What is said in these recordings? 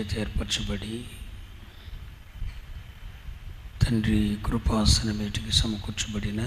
చేత ఏర్పరచబడి తండ్రి కృపాసనమేటికి సమకూర్చబడిన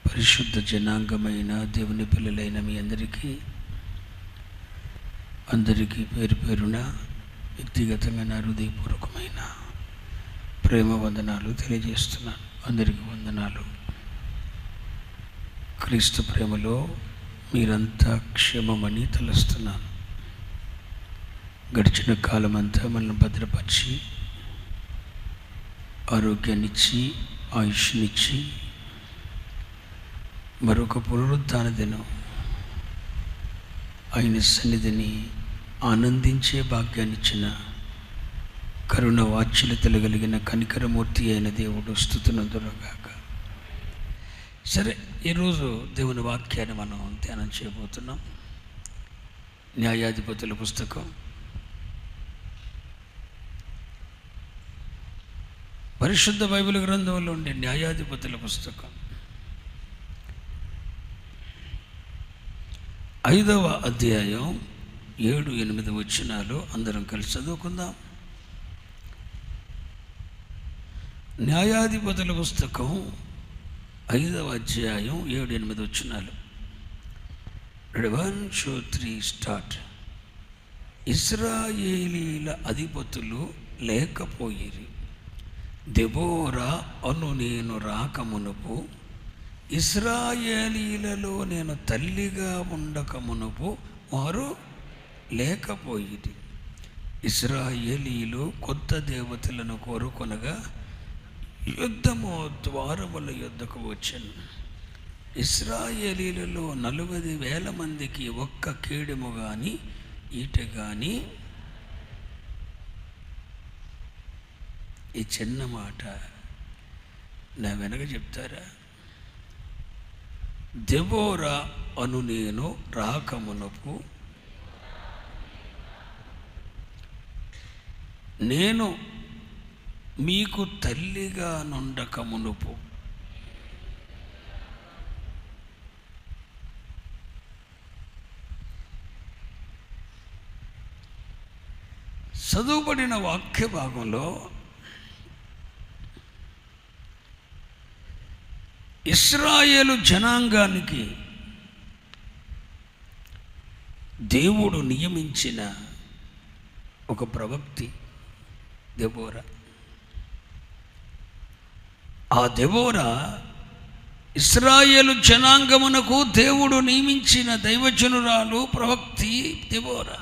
పరిశుద్ధ జనాంగమైన దేవుని పిల్లలైన మీ అందరికీ పేరు పేరున వ్యక్తిగతంగా నా హృదయపూర్వకమైన ప్రేమ వందనాలు తెలియజేస్తున్నాను. అందరికీ వందనాలు. క్రీస్తు ప్రేమలో మీరంతా క్షేమమని తలుస్తున్నాను. గడిచిన కాలమంతా మనల్ని భద్రపరిచి ఆరోగ్యాన్నిచ్చి ఆయుష్నిచ్చి మరొక పునరుద్ధాన దినం ఆయన సన్నిధిని ఆనందించే భాగ్యాన్నిచ్చిన కరుణ వాత్సల్యతలు కలిగిన కనికరమూర్తి అయిన దేవుడు స్తుతినందురుగాక. సరే, ఈరోజు దేవుని వాక్యాన్ని మనం ధ్యానం చేయబోతున్నాం. న్యాయాధిపతుల పుస్తకం పరిశుద్ధ బైబిల్ గ్రంథంలో ఉండే న్యాయాధిపతుల పుస్తకం 5వ అధ్యాయం 7-8 వచనాలు అందరం కలిసి చదువుకుందాం. న్యాయాధిపతుల పుస్తకం 5వ అధ్యాయం 7-8 వచనాలు. 1, 2, 3 స్టార్ట్. ఇశ్రాయేలీల అధిపతులు లేకపోయిరి. దెబోరా అను నేను రాకమునుపు, ఇశ్రాయేలీలలో నేను తల్లిగా ఉండకమునుపు వారు లేకపోయిరి. ఇశ్రాయేలీలు కొత్త దేవతలను కోరుకొనగా యుద్ధము ద్వారముల యుద్ధకు వచ్చాను. ఇశ్రాయేలీలలో 40,000 మందికి ఒక్క కీడెము కానీ ఈట కానీ. ఈ చిన్న మాట నా వెనక చెప్తారా? దెబోరా అను నేను రాకమునపు, నేను మీకు తల్లిగా నుండకమునుపు. చదువుబడిన వాక్య భాగంలో ఇశ్రాయేలు జనాంగానికి దేవుడు నియమించిన ఒక ప్రవక్తి దెబోరా. ఆ దెబోరా ఇశ్రాయేలు జనాంగమునకు దేవుడు నియమించిన దైవజనురాలు, ప్రవక్తి దెబోరా.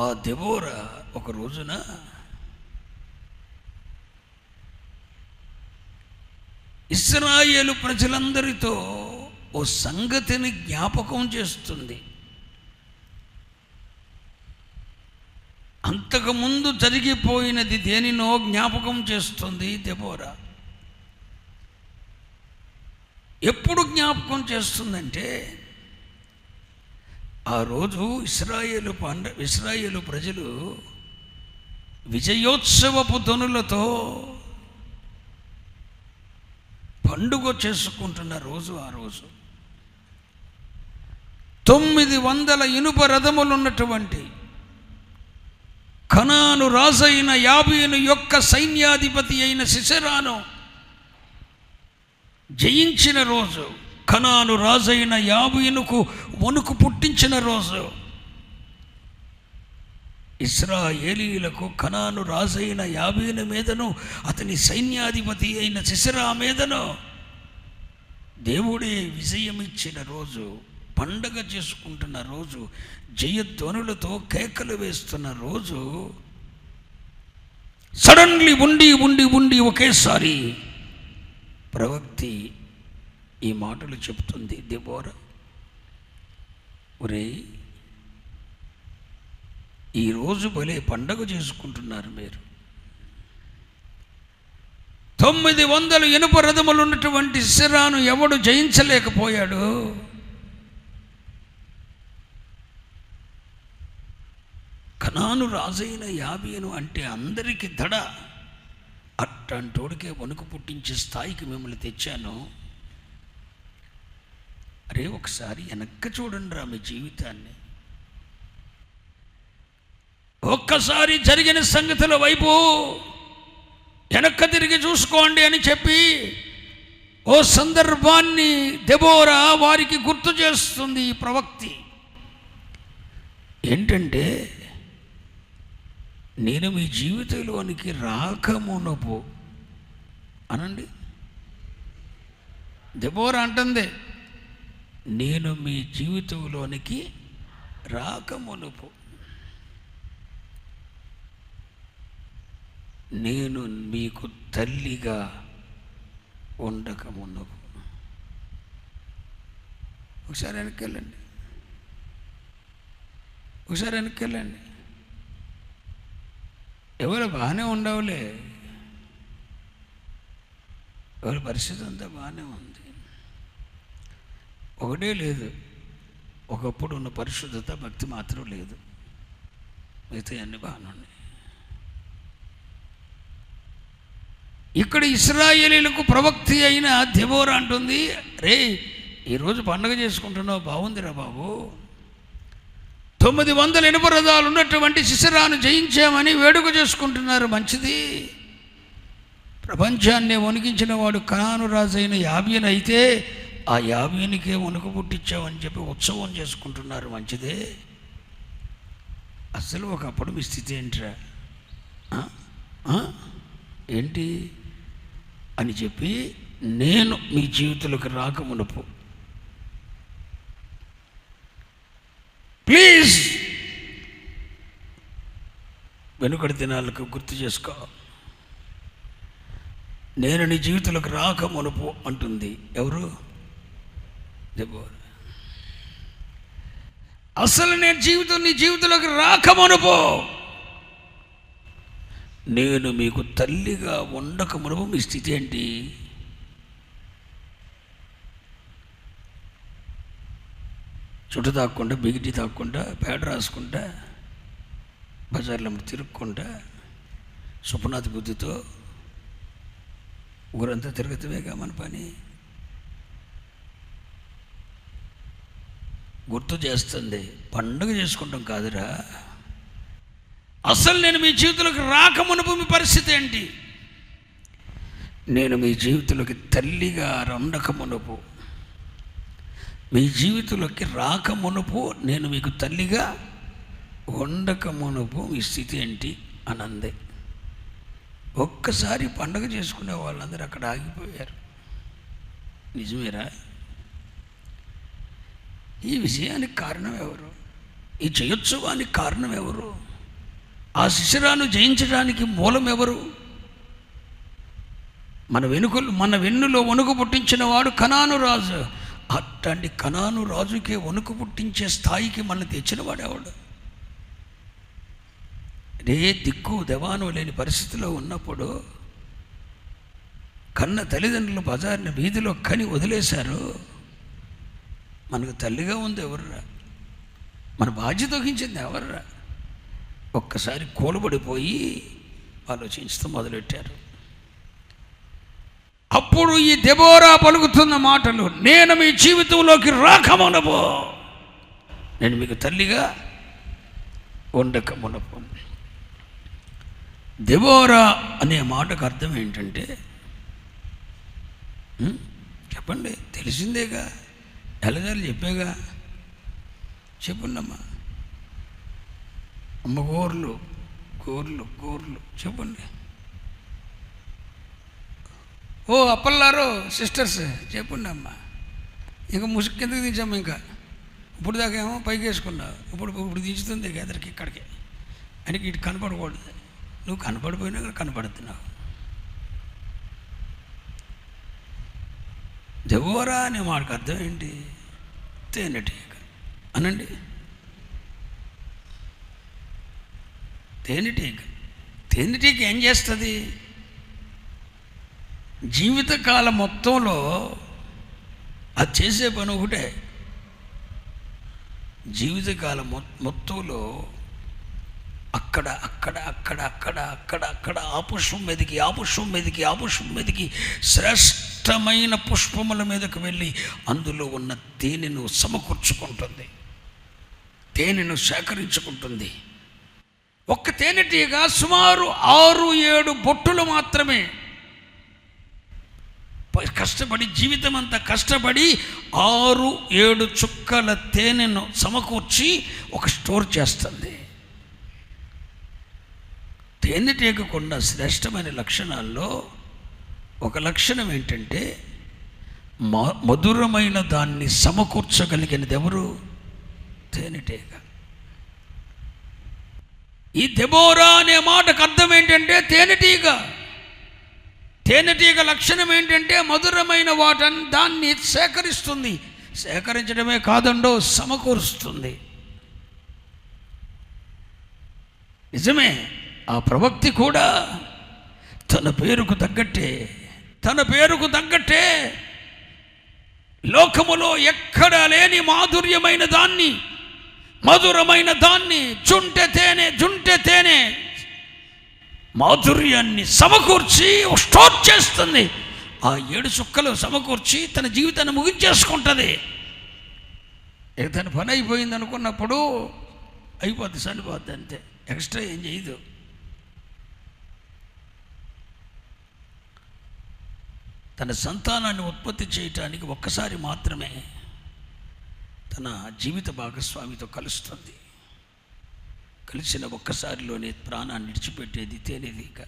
ఆ దెబోరా ఒక రోజున ఇశ్రాయేలు ప్రజలందరితో ఓ సంగతిని జ్ఞాపకం చేస్తుంది. అంతకుముందు జరిగిపోయినది దేనినో జ్ఞాపకం చేస్తుంది దెబోరా. ఎప్పుడు జ్ఞాపకం చేస్తుందంటే, ఆ రోజు ఇశ్రాయేలు ప్రజలు విజయోత్సవపు ధ్వనులతో పండుగ చేసుకుంటున్న రోజు. ఆ రోజు 900 ఇనుప రథములు ఉన్నటువంటి కనాను రాజైన యాబీను యొక్క సైన్యాధిపతి అయిన సిసెరాను జయించిన రోజు. కనాను రాజైన యాబీనుకు వణుకు పుట్టించిన రోజు. ఇశ్రాయేలీలకు కనాను రాజైన యాబీను మీదను అతని సైన్యాధిపతి అయిన సిసెరా మీదను దేవుడే విజయం ఇచ్చిన రోజు, పండగ చేసుకుంటున్న రోజు, జయధ్వనులతో కేకలు వేస్తున్న రోజు. సడన్లీ ఉండి ఒకేసారి ప్రవక్తి ఈ మాటలు చెప్తుంది. దెబోరా, ఒరేయ్, ఈరోజు భలే పండగ చేసుకుంటున్నారు మీరు. 900 ఇనుప రథములు ఉన్నటువంటి సిసెరాను ఎవడు జయించలేకపోయాడు. కనాను రాజైన యాబీను అంటే అందరికీ దడ. అట్టంటోడికే వణుకు పుట్టించే స్థాయికి మిమ్మల్ని తెచ్చాను. అరే ఒకసారి వెనక్కి చూడండి రా మీ జీవితాన్ని, ఒక్కసారి జరిగిన సంగతుల వైపు వెనక్కి తిరిగి చూసుకోండి అని చెప్పి ఓ సందర్భాన్ని దెబోరా వారికి గుర్తు చేస్తుంది. ఈ ప్రవక్తి ఏంటంటే, నేను మీ జీవితంలోనికి రాకమునుపు అనండి. దెబోరా అంటుంది, నేను మీ జీవితంలోనికి రాకమునుపు, నేను మీకు తల్లిగా ఉండకమునుపు. ఒకసారి వెనక్కెళ్ళండి, ఒకసారి వెనక్కెళ్ళండి. ఎవరు బాగానే ఉండవులే, ఎవరి పరిస్థితి అంతా బాగానే ఉంది. ఒకటే లేదు, ఒకప్పుడు ఉన్న పరిశుద్ధత భక్తి మాత్రం లేదు, మిగతా అన్నీ బాగానే ఉన్నాయి. ఇక్కడ ఇశ్రాయేలీలకు ప్రవక్తి అయిన దెబోరా అంటుంది, రే ఈరోజు పండగ చేసుకుంటున్నావు, బాగుందిరా బాబు, 900 ఇనుప రథాలు ఉన్నటువంటి సిసరాను జయించామని వేడుక చేసుకుంటున్నారు, మంచిది. ప్రపంచాన్ని వణికించిన వాడు కనాను రాజైన యాబీను అయితే ఆ యాబీనికే వణుకు పుట్టించామని చెప్పి ఉత్సవం చేసుకుంటున్నారు, మంచిదే. అసలు ఒకప్పుడు మీ స్థితి ఏంట్రా, ఏంటి అని చెప్పి, నేను మీ జీవితంలోకి రాకమునుపు ప్లీజ్ వెనుకటి దినాలకు గుర్తు చేసుకో, నేను నీ జీవితంలోకి రాకమునుపు అంటుంది. ఎవరు? దెబోరా. అసలు నేను నీ జీవితంలోకి రాకమునుపు, నేను మీకు తల్లిగా ఉండకమునుపు మీ స్థితి ఏంటి? చుట్టు తాక్కుండా, బిగిటి తాక్కుండా, పేడ రాసుకుంటా, బజార్లో తిరుక్కుంటా, సుపనాథి బుద్ధితో ఊరంతా తిరగతవేగా మన పని. గుర్తు చేస్తుంది, పండుగ చేసుకుంటాం కాదురా. అసలు నేను మీ జీవితంలోకి రాకమునుపు మీ పరిస్థితి ఏంటి? నేను మీ జీవితంలోకి తల్లిగా ఉండకమునుపు, మీ జీవితంలోకి రాకమునుపు, నేను మీకు తల్లిగా ఉండకమునుపు మీ స్థితి ఏంటి అని అంది. ఒక్కసారి పండగ చేసుకునే వాళ్ళందరూ అక్కడ ఆగిపోయారు. నిజమేరా? ఈ విజయానికి కారణం ఎవరు? ఈ జయోత్సవానికి కారణం ఎవరు? ఆ శిశిరాను జయించడానికి మూలం ఎవరు? మన వెన్నులో వణుకు పుట్టించిన వాడు కనాను రాజు. అట్లాంటి కనాను రాజుకే వణుకు పుట్టించే స్థాయికి మన తెచ్చినవాడు ఎవడు? రే దిక్కు దెవాను లేని పరిస్థితిలో ఉన్నప్పుడు కన్న తల్లిదండ్రులు బజార్ని వీధిలో కని వదిలేశారు. మనకు తల్లిగా ఉంది ఎవర్రా? మన బాధ్యత వహించింది ఎవర్రా? ఒక్కసారి కూలబడిపోయి ఆలోచించుతూ మొదలెట్టారు. అప్పుడు ఈ దెబోరా పలుకుతున్న మాటలు, నేను మీ జీవితంలోకి రాకమునుపు, నేను మీకు తల్లిగా ఉండకమునుపు. దెబోరా అనే మాటకు అర్థం ఏంటంటే, చెప్పండి, తెలిసిందేగా, ఎల్లదారు చెప్పేగా, చెప్పండమ్మా. అమ్మ గోర్లు గోర్లు గోర్లు చెప్పండి. ఓ అప్పల్లారో సిస్టర్స్ చెప్పండి అమ్మా. ఇంకా ముసుగు కిందకి దించాము, ఇంకా ఇప్పుడు దాకా ఏమో పైకి వేసుకున్నావు, ఇప్పుడు దించుతుంది ఎదరికి ఇక్కడికి అని. ఇటు కనపడకూడదు, నువ్వు కనపడిపోయినా కనపడుతున్నావు. దెబోరా అనే మాటకు అర్థం ఏంటి? తేనెటీగ అనండి. తేనెటీగ ఏం చేస్తుంది? జీవితకాలం మొత్తంలో అది చేసే పని ఒకటే. జీవితకాలం మొత్తంలో అక్కడ అక్కడ అక్కడ అక్కడ అక్కడ అక్కడ ఆపుష్పం మీదకి శ్రేష్ఠ శ్రేష్టమైన పుష్పముల మీదకు వెళ్ళి అందులో ఉన్న తేనెను సమకూర్చుకుంటుంది, తేనెను సేకరించుకుంటుంది. ఒక్క తేనెటీగ సుమారు 6-7 బొట్టులు మాత్రమే కష్టపడి, జీవితం అంతా కష్టపడి 6-7 చుక్కల తేనెను సమకూర్చి ఒక స్టోర్ చేస్తుంది. తేనెటీగకున్న శ్రేష్టమైన లక్షణాల్లో ఒక లక్షణం ఏంటంటే మధురమైన దాన్ని సమకూర్చగలిగినది ఎవరు? తేనెటీగ. ఈ దెబోరా అనే మాటకు అర్థం ఏంటంటే తేనెటీగ. తేనెటీగ లక్షణం ఏంటంటే మధురమైన వాటని దాన్ని సేకరిస్తుంది. సేకరించడమే కాదండో, సమకూరుస్తుంది. నిజమే, ఆ ప్రవక్తి కూడా తన పేరుకు తగ్గట్టే లోకములో ఎక్కడా లేని మాధుర్యమైన దాన్ని, మధురమైన దాన్ని, జుంటె తేనె మాధుర్యాన్ని సమకూర్చి స్టోర్ చేస్తుంది. ఆ 7 చుక్కలు సమకూర్చి తన జీవితాన్ని ముగించేసుకుంటుంది. తన పని అయిపోయింది అనుకున్నప్పుడు అయిపోద్ది, చనిపోద్ది, అంతే, ఎక్స్ట్రా ఏం చేయదు. తన సంతానాన్ని ఉత్పత్తి చేయటానికి ఒక్కసారి మాత్రమే తన జీవిత భాగస్వామితో కలుస్తుంది. కలిసిన ఒక్కసారిలోనే ప్రాణాన్ని విడిచిపెట్టేది తేనెటీగ.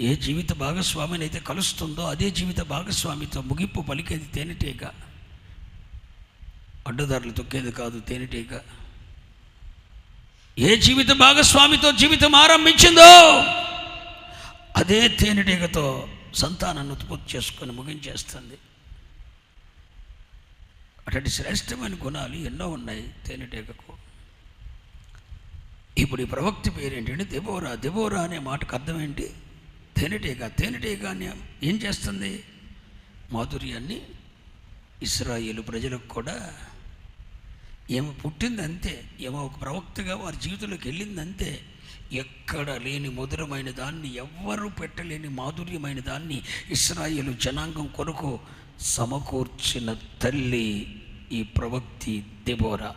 ఏ జీవిత భాగస్వామిని అయితే కలుస్తుందో అదే జీవిత భాగస్వామితో ముగింపు పలికేది తేనెటీగ. అడ్డదారులు తొక్కేది కాదు తేనెటీగ. ఏ జీవిత భాగస్వామితో జీవితం ఆరంభించిందో అదే తేనెటీగతో సంతానాన్ని ఉత్పత్తి చేసుకొని ముగించేస్తుంది. అటువంటి శ్రేష్టమైన గుణాలు ఎన్నో ఉన్నాయి తేనెటీగకు. ఇప్పుడు ఈ ప్రవక్తి పేరేంటంటే దెబోరా అనే మాటకు అర్థం ఏంటి? తేనెటీగ ఏం చేస్తుంది? మాధుర్యాన్ని ఇశ్రాయేలు ప్రజలకు కూడా ఏమో పుట్టిందంతే, ఏమో ఒక ప్రవక్తగా వారి జీవితంలోకి వెళ్ళిందంతే. ఎక్కడ లేని మధురమైన దాన్ని, ఎవ్వరూ పెట్టలేని మాధుర్యమైన దాన్ని ఇశ్రాయేలు జనాంగం కొరకు సమకూర్చిన తల్లి ఈ ప్రవక్తి దెబోరా.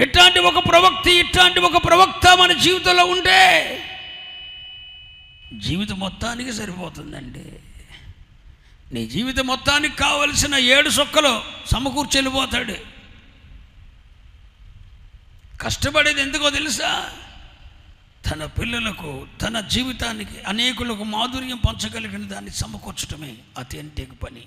ఇట్లాంటి ఒక ప్రవక్త మన జీవితంలో ఉంటే జీవితం మొత్తానికి సరిపోతుందండి. నీ జీవితం మొత్తానికి కావలసిన 7 చుక్కలు సమకూర్చి వెళ్ళిపోతాడు. కష్టపడేది ఎందుకో తెలుసా? తన పిల్లలకు, తన జీవితానికి, అనేకులకు మాధుర్యం పంచగలిగిన దాన్ని సమకూర్చడమే ఆ తేనెటీగ పని.